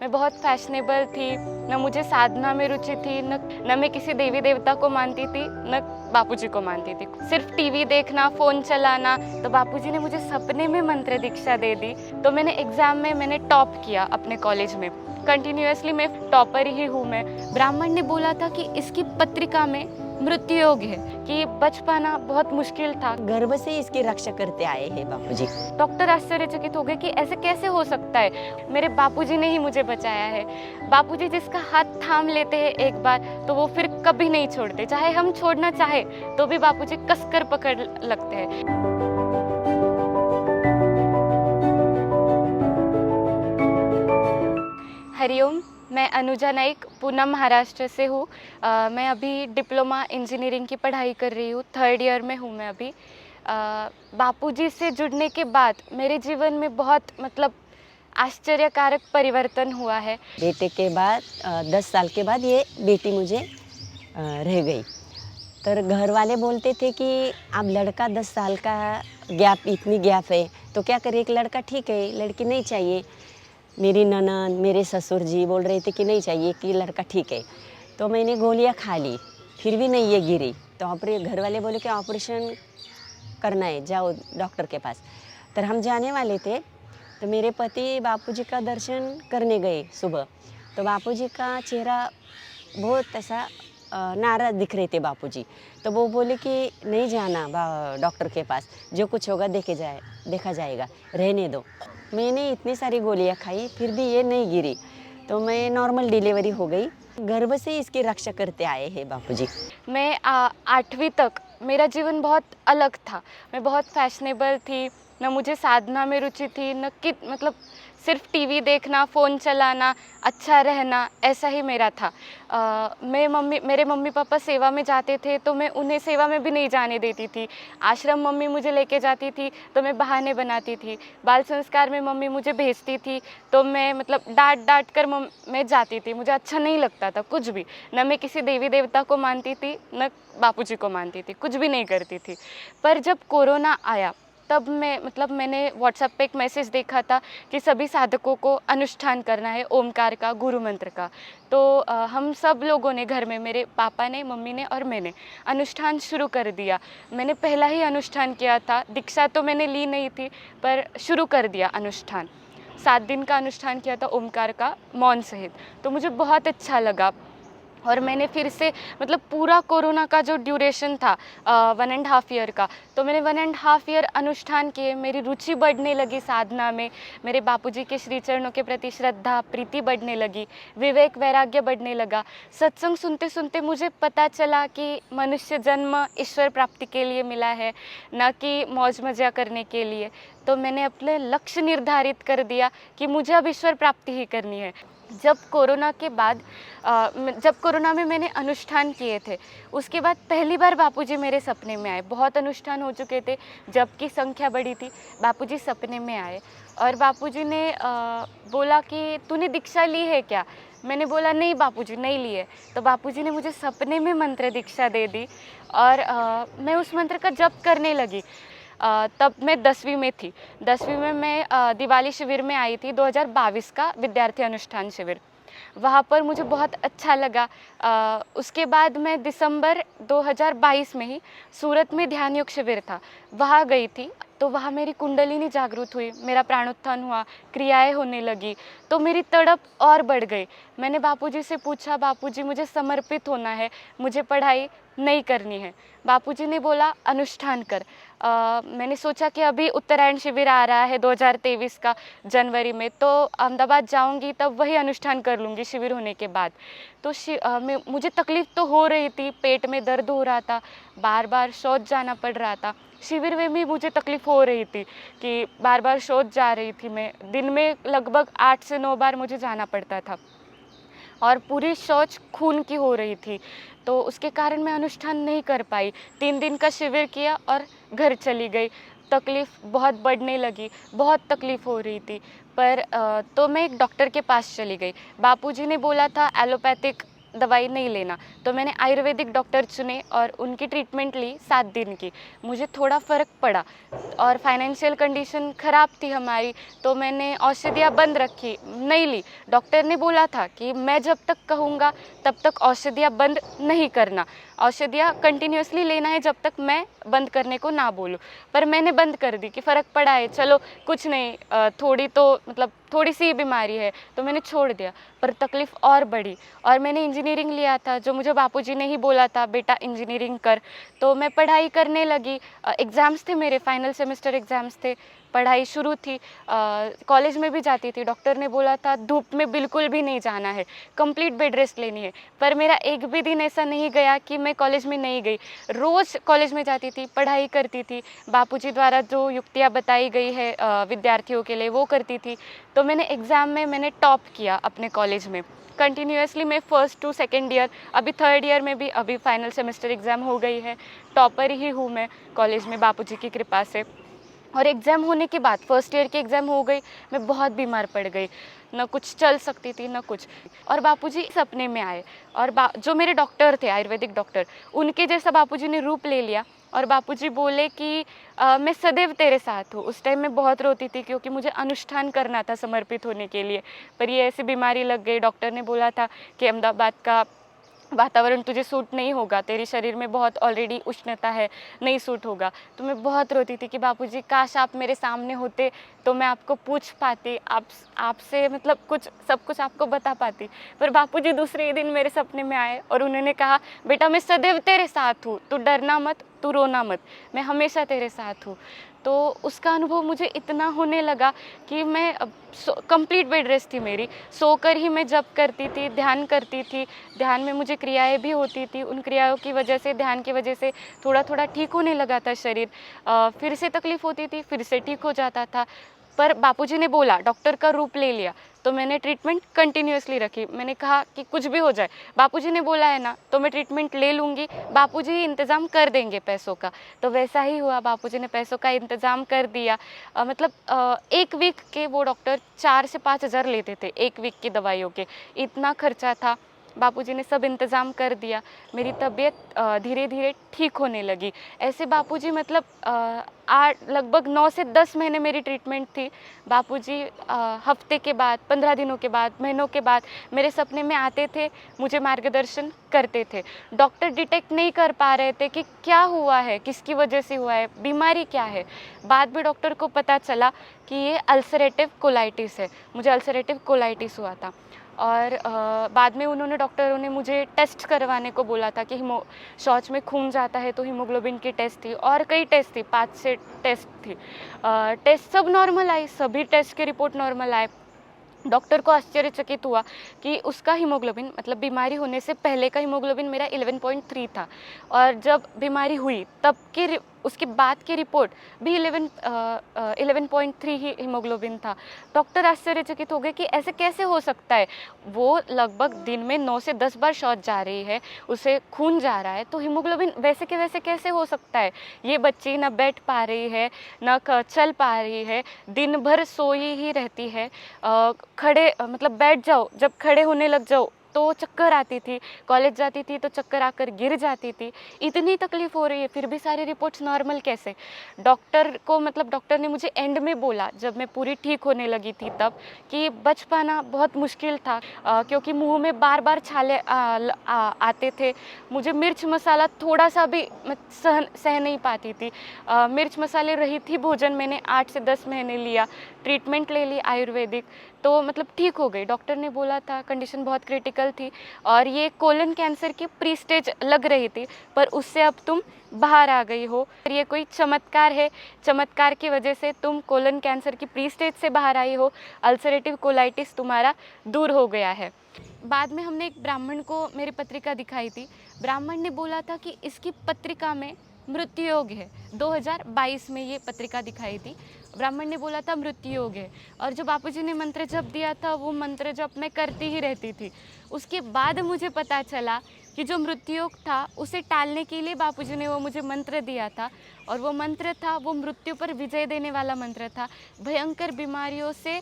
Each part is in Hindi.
मैं बहुत फैशनेबल थी, न मुझे साधना में रुचि थी, न मैं किसी देवी देवता को मानती थी, न बापूजी को मानती थी। सिर्फ टीवी देखना, फ़ोन चलाना। तो बापूजी ने मुझे सपने में मंत्र दीक्षा दे दी। तो मैंने एग्ज़ाम में मैंने टॉप किया अपने कॉलेज में। कंटिन्यूअसली मैं टॉपर ही हूँ मैं। ब्राह्मण ने बोला था कि इसकी पत्रिका में मृत्यु योग है, कि बच पाना बहुत मुश्किल था। गर्भ से इसकी रक्षा करते आए हैं बापूजी। डॉक्टर आश्चर्यचकित हो गए कि ऐसे कैसे हो सकता है। मेरे बापूजी ने ही मुझे बचाया है। बापूजी जिसका हाथ थाम लेते हैं एक बार तो वो फिर कभी नहीं छोड़ते। चाहे हम छोड़ना चाहे तो भी बापूजी कसकर पकड़ लगते हैं। हरिओम, मैं अनुजा नाइक पूना महाराष्ट्र से हूँ। मैं अभी डिप्लोमा इंजीनियरिंग की पढ़ाई कर रही हूँ, 3rd ईयर में हूँ मैं अभी। बापूजी से जुड़ने के बाद मेरे जीवन में बहुत आश्चर्यकारक परिवर्तन हुआ है। बेटे के बाद 10 साल के बाद ये बेटी मुझे रह गई। तो घर वाले बोलते थे कि अब लड़का 10 साल का गैप, इतनी गैप है तो क्या करे, एक लड़का ठीक है, लड़की नहीं चाहिए। मेरी ननद, मेरे ससुर जी बोल रहे थे कि नहीं चाहिए, कि लड़का ठीक है। तो मैंने गोलियां खा ली, फिर भी नहीं ये गिरी। तो घर वाले बोले कि ऑपरेशन करना है, जाओ डॉक्टर के पास। तो हम जाने वाले थे, तो मेरे पति बापूजी का दर्शन करने गए सुबह। तो बापूजी का चेहरा बहुत ऐसा नाराज दिख रहे थे बापूजी। तो वो बोले कि नहीं जाना डॉक्टर के पास, जो कुछ होगा देखा जाएगा, रहने दो। मैंने इतनी सारी गोलियां खाई, फिर भी ये नहीं गिरी। तो मैं नॉर्मल डिलीवरी हो गई। गर्भ से इसकी रक्षा करते आए हैं बापूजी। मैं 8वीं तक मेरा जीवन बहुत अलग था। मैं बहुत फैशनेबल थी, न मुझे साधना में रुचि थी, न कि सिर्फ टीवी देखना, फ़ोन चलाना, अच्छा रहना, ऐसा ही मेरा था। मेरे मम्मी पापा सेवा में जाते थे तो मैं उन्हें सेवा में भी नहीं जाने देती थी। आश्रम मम्मी मुझे लेके जाती थी तो मैं बहाने बनाती थी। बाल संस्कार में मम्मी मुझे भेजती थी तो मैं डाँट कर मैं जाती थी। मुझे अच्छा नहीं लगता था कुछ भी। न मैं किसी देवी देवता को मानती थी, न बापूजी को मानती थी, कुछ भी नहीं करती थी। पर जब कोरोना आया तब मैंने व्हाट्सएप पे एक मैसेज देखा था कि सभी साधकों को अनुष्ठान करना है ओमकार का, गुरु मंत्र का। तो हम सब लोगों ने घर में, मेरे पापा ने, मम्मी ने और मैंने अनुष्ठान शुरू कर दिया। मैंने पहला ही अनुष्ठान किया था, दीक्षा तो मैंने ली नहीं थी, पर शुरू कर दिया अनुष्ठान। 7 दिन का अनुष्ठान किया था ओमकार का, मौन सहित। तो मुझे बहुत अच्छा लगा और मैंने फिर से पूरा कोरोना का जो ड्यूरेशन था 1.5 ईयर का, तो मैंने 1.5 ईयर अनुष्ठान किए। मेरी रुचि बढ़ने लगी साधना में, मेरे बापूजी के श्री चरणों के प्रति श्रद्धा प्रीति बढ़ने लगी, विवेक वैराग्य बढ़ने लगा। सत्संग सुनते सुनते मुझे पता चला कि मनुष्य जन्म ईश्वर प्राप्ति के लिए मिला है, न कि मौज मज़ा करने के लिए। तो मैंने अपने लक्ष्य निर्धारित कर दिया कि मुझे अब ईश्वर प्राप्ति ही करनी है। जब कोरोना में मैंने अनुष्ठान किए थे, उसके बाद पहली बार बापूजी मेरे सपने में आए। बहुत अनुष्ठान हो चुके थे, जब की संख्या बढ़ी थी, बापूजी सपने में आए और बापूजी ने बोला कि तूने दीक्षा ली है क्या? मैंने बोला नहीं बापूजी, नहीं ली है। तो बापूजी ने मुझे सपने में मंत्र दीक्षा दे दी और मैं उस मंत्र का जप करने लगी। तब मैं 10वीं में थी। 10वीं में मैं दिवाली शिविर में आई थी, 2022 का विद्यार्थी अनुष्ठान शिविर। वहाँ पर मुझे बहुत अच्छा लगा। उसके बाद मैं दिसंबर 2022 में ही सूरत में ध्यान योग शिविर था, वहाँ गई थी। तो वहाँ मेरी कुंडलिनी जागृत हुई, मेरा प्राणोत्थान हुआ, क्रियाएं होने लगी, तो मेरी तड़प और बढ़ गई। मैंने बापूजी से पूछा, बापूजी मुझे समर्पित होना है, मुझे पढ़ाई नहीं करनी है। बापूजी ने बोला अनुष्ठान कर। मैंने सोचा कि अभी उत्तरायण शिविर आ रहा है 2023 का जनवरी में, तो अहमदाबाद जाऊंगी तब वही अनुष्ठान कर लूँगी शिविर होने के बाद। तो मुझे तकलीफ़ तो हो रही थी, पेट में दर्द हो रहा था, बार बार शौच जाना पड़ रहा था। शिविर में भी मुझे तकलीफ़ हो रही थी कि बार बार शौच जा रही थी मैं, दिन में लगभग 8 से 9 बार मुझे जाना पड़ता था और पूरी शौच खून की हो रही थी। तो उसके कारण मैं अनुष्ठान नहीं कर पाई। 3 दिन का शिविर किया और घर चली गई। तकलीफ़ बहुत बढ़ने लगी, बहुत तकलीफ़ हो रही थी। पर तो मैं एक डॉक्टर के पास चली गई। बापूजी ने बोला था एलोपैथिक दवाई नहीं लेना। तो मैंने आयुर्वेदिक डॉक्टर चुने और उनकी ट्रीटमेंट ली 7 दिन की। मुझे थोड़ा फ़र्क पड़ा और फाइनेंशियल कंडीशन ख़राब थी हमारी, तो मैंने औषधियाँ बंद रखी, नहीं ली। डॉक्टर ने बोला था कि मैं जब तक कहूँगा तब तक औषधियाँ बंद नहीं करना, औषधियाँ कंटिन्यूअसली लेना है जब तक मैं बंद करने को ना बोलूँ। पर मैंने बंद कर दी कि फ़र्क पड़ा है, चलो कुछ नहीं, थोड़ी तो मतलब थोड़ी सी बीमारी है, तो मैंने छोड़ दिया। पर तकलीफ़ और बढ़ी और मैंने इंजीनियरिंग लिया था, जो मुझे बापूजी ने ही बोला था बेटा इंजीनियरिंग कर। तो मैं पढ़ाई करने लगी। एग्ज़ाम्स थे मेरे, फाइनल सेमेस्टर एग्ज़ाम्स थे, पढ़ाई शुरू थी। कॉलेज में भी जाती थी, डॉक्टर ने बोला था धूप में बिल्कुल भी नहीं जाना है, कंप्लीट बेड रेस्ट लेनी है। पर मेरा एक भी दिन ऐसा नहीं गया कि मैं कॉलेज में नहीं गई। रोज़ कॉलेज में जाती थी, पढ़ाई करती थी, बापूजी द्वारा जो युक्तियाँ बताई गई है विद्यार्थियों के लिए वो करती थी। तो मैंने एग्ज़ाम में मैंने टॉप किया अपने कॉलेज में। कंटिन्यूअसली मैं फर्स्ट टू सेकंड ईयर, अभी थर्ड ईयर में भी अभी फाइनल सेमेस्टर एग्ज़ाम हो गई है, टॉपर ही हूँ मैं कॉलेज में बापूजी की कृपा से। और एग्ज़ाम होने के बाद फर्स्ट ईयर की एग्ज़ाम हो गई, मैं बहुत बीमार पड़ गई, ना कुछ चल सकती थी ना कुछ। और बापूजी सपने में आए और जो मेरे डॉक्टर थे आयुर्वेदिक डॉक्टर, उनके जैसा बापूजी ने रूप ले लिया और बापूजी बोले कि मैं सदैव तेरे साथ हूँ। उस टाइम मैं बहुत रोती थी क्योंकि मुझे अनुष्ठान करना था समर्पित होने के लिए, पर ये ऐसी बीमारी लग गई। डॉक्टर ने बोला था कि अहमदाबाद का वातावरण तुझे सूट नहीं होगा, तेरे शरीर में बहुत ऑलरेडी उष्णता है, नहीं सूट होगा। तो मैं बहुत रोती थी कि बापूजी काश आप मेरे सामने होते तो मैं आपको पूछ पाती, आपसे मतलब कुछ सब कुछ आपको बता पाती। पर बापूजी दूसरे ही दिन मेरे सपने में आए और उन्होंने कहा बेटा मैं सदैव तेरे साथ हूँ, तू डरना मत, तू रोना मत, मैं हमेशा तेरे साथ हूँ। तो उसका अनुभव मुझे इतना होने लगा कि मैं कंप्लीट बेड रेस्ट थी मेरी, सोकर ही मैं जप करती थी, ध्यान करती थी। ध्यान में मुझे क्रियाएं भी होती थी, उन क्रियाओं की वजह से, ध्यान की वजह से थोड़ा थोड़ा ठीक होने लगा था शरीर। फिर से तकलीफ़ होती थी, फिर से ठीक हो जाता था। पर बापूजी ने बोला, डॉक्टर का रूप ले लिया, तो मैंने ट्रीटमेंट कंटिन्यूअसली रखी। मैंने कहा कि कुछ भी हो जाए, बापूजी ने बोला है ना तो मैं ट्रीटमेंट ले लूँगी, बापूजी ही इंतज़ाम कर देंगे पैसों का। तो वैसा ही हुआ, बापूजी ने पैसों का इंतज़ाम कर दिया। मतलब 1 वीक के वो डॉक्टर 4 से 5 हज़ार लेते थे 1 वीक की दवाइयों के, इतना खर्चा था। बापूजी ने सब इंतज़ाम कर दिया, मेरी तबीयत धीरे धीरे ठीक होने लगी। ऐसे बापूजी मतलब लगभग 9 से 10 महीने मेरी ट्रीटमेंट थी। बापूजी हफ्ते के बाद, 15 दिनों के बाद, महीनों के बाद मेरे सपने में आते थे, मुझे मार्गदर्शन करते थे। डॉक्टर डिटेक्ट नहीं कर पा रहे थे कि क्या हुआ है, किसकी वजह से हुआ है, बीमारी क्या है। बाद में डॉक्टर को पता चला कि ये अल्सरेटिव कोलाइटिस है, मुझे अल्सरेटिव कोलाइटिस हुआ था। और बाद में उन्होंने डॉक्टरों ने मुझे टेस्ट करवाने को बोला था कि शौच में खून जाता है तो हीमोग्लोबिन की टेस्ट थी और कई टेस्ट थी, 5 से टेस्ट थी। टेस्ट सब नॉर्मल आई, सभी टेस्ट की रिपोर्ट नॉर्मल आए। डॉक्टर को आश्चर्यचकित हुआ कि उसका हीमोग्लोबिन मतलब बीमारी होने से पहले का हीमोग्लोबिन मेरा 11.3 था और जब बीमारी हुई तब की उसके बाद की रिपोर्ट भी 11.3 ही हीमोग्लोबिन था। डॉक्टर आश्चर्यचकित हो गए कि ऐसे कैसे हो सकता है, वो लगभग दिन में 9 से 10 बार शौच जा रही है, उसे खून जा रहा है, तो हीमोग्लोबिन वैसे के वैसे कैसे हो सकता है। ये बच्ची ना बैठ पा रही है, ना चल पा रही है, दिन भर सोई ही रहती है। खड़े मतलब बैठ जाओ, जब खड़े होने लग जाओ तो चक्कर आती थी, कॉलेज जाती थी तो चक्कर आकर गिर जाती थी। इतनी तकलीफ़ हो रही है फिर भी सारी रिपोर्ट्स नॉर्मल कैसे। डॉक्टर को मतलब डॉक्टर ने मुझे एंड में बोला जब मैं पूरी ठीक होने लगी थी तब कि बच पाना बहुत मुश्किल था, क्योंकि मुंह में बार बार छाले आते थे। मुझे मिर्च मसाला थोड़ा सा भी मैं सह नहीं पाती थी। मिर्च मसाले रहित ही भोजन मैंने 8 से 10 महीने लिया, ट्रीटमेंट ले ली आयुर्वेदिक, तो मतलब ठीक हो गई। डॉक्टर ने बोला था कंडीशन बहुत क्रिटिकल थी और ये कोलन कैंसर की प्री स्टेज लग रही थी, पर उससे अब तुम बाहर आ गई हो। ये कोई चमत्कार है, चमत्कार की वजह से तुम कोलन कैंसर की प्री स्टेज से बाहर आई हो, अल्सरेटिव कोलाइटिस तुम्हारा दूर हो गया है। बाद में हमने एक ब्राह्मण को मेरी पत्रिका दिखाई थी, ब्राह्मण ने बोला था कि इसकी पत्रिका में मृत्यु योग है। 2022 में ये पत्रिका दिखाई थी, ब्राह्मण ने बोला था मृत्यु योग है। और जो बापूजी ने मंत्र जप दिया था वो मंत्र जप मैं करती ही रहती थी। उसके बाद मुझे पता चला कि जो मृत्यु योग था उसे टालने के लिए बापूजी ने वो मुझे मंत्र दिया था और वो मंत्र था, वो मृत्यु पर विजय देने वाला मंत्र था। भयंकर बीमारियों से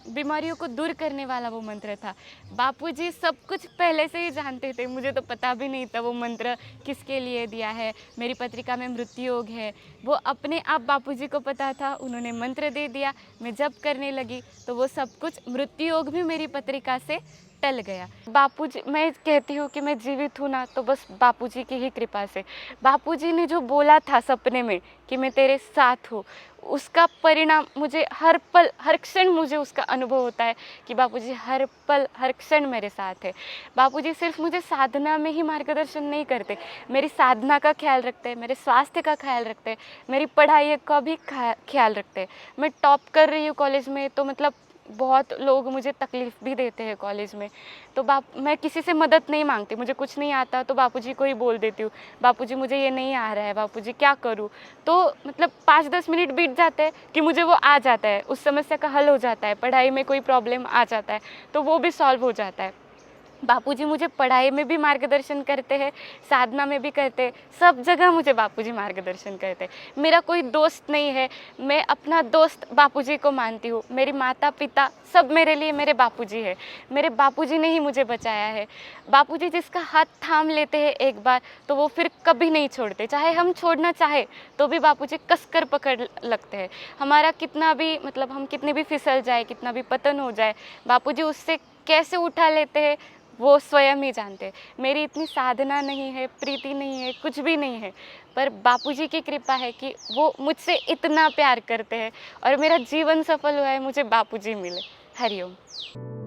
बीमारियों को दूर करने वाला वो मंत्र था। बापूजी सब कुछ पहले से ही जानते थे, मुझे तो पता भी नहीं था वो मंत्र किसके लिए दिया है। मेरी पत्रिका में मृत्यु योग है, वो अपने आप बापूजी को पता था, उन्होंने मंत्र दे दिया। मैं जब करने लगी तो वो सब कुछ मृत्यु योग भी मेरी पत्रिका से टल गया। बापूजी, मैं कहती हूँ कि मैं जीवित हूँ ना तो बस बापूजी की ही कृपा से। बापूजी ने जो बोला था सपने में कि मैं तेरे साथ हूँ, उसका परिणाम मुझे हर पल हर क्षण मुझे उसका अनुभव होता है कि बापूजी हर पल हर क्षण मेरे साथ है। बापूजी सिर्फ मुझे साधना में ही मार्गदर्शन नहीं करते, मेरी साधना का ख्याल रखते हैं, मेरे स्वास्थ्य का ख्याल रखते हैं, मेरी पढ़ाई का भी ख्याल रखते हैं। मैं टॉप कर रही हूँ कॉलेज में तो मतलब बहुत लोग मुझे तकलीफ़ भी देते हैं कॉलेज में, तो मैं किसी से मदद नहीं मांगती। मुझे कुछ नहीं आता तो बापूजी को ही बोल देती हूँ, बापूजी मुझे ये नहीं आ रहा है, बापूजी क्या करूँ। तो मतलब 5-10 मिनट बीत जाते हैं कि मुझे वो आ जाता है, उस समस्या का हल हो जाता है। पढ़ाई में कोई प्रॉब्लम आ जाता है तो वो भी सॉल्व हो जाता है। बापूजी मुझे पढ़ाई में भी मार्गदर्शन करते हैं, साधना में भी करते हैं, सब जगह मुझे बापूजी मार्गदर्शन करते हैं। मेरा कोई दोस्त नहीं है, मैं अपना दोस्त बापूजी को मानती हूँ। मेरी माता पिता सब मेरे लिए मेरे बापूजी है, मेरे बापूजी ने ही मुझे बचाया है। बापूजी जिसका हाथ थाम लेते हैं एक बार तो वो फिर कभी नहीं छोड़ते, चाहे हम छोड़ना चाहे तो भी बापूजी कसकर पकड़ लगते हैं। हमारा कितना भी मतलब हम कितने भी फिसल जाए, कितना भी पतन हो जाए, बापूजी उससे कैसे उठा लेते हैं वो स्वयं ही जानते हैं। मेरी इतनी साधना नहीं है, प्रीति नहीं है, कुछ भी नहीं है, पर बापूजी की कृपा है कि वो मुझसे इतना प्यार करते हैं और मेरा जीवन सफल हुआ है, मुझे बापूजी मिले। हरिओम।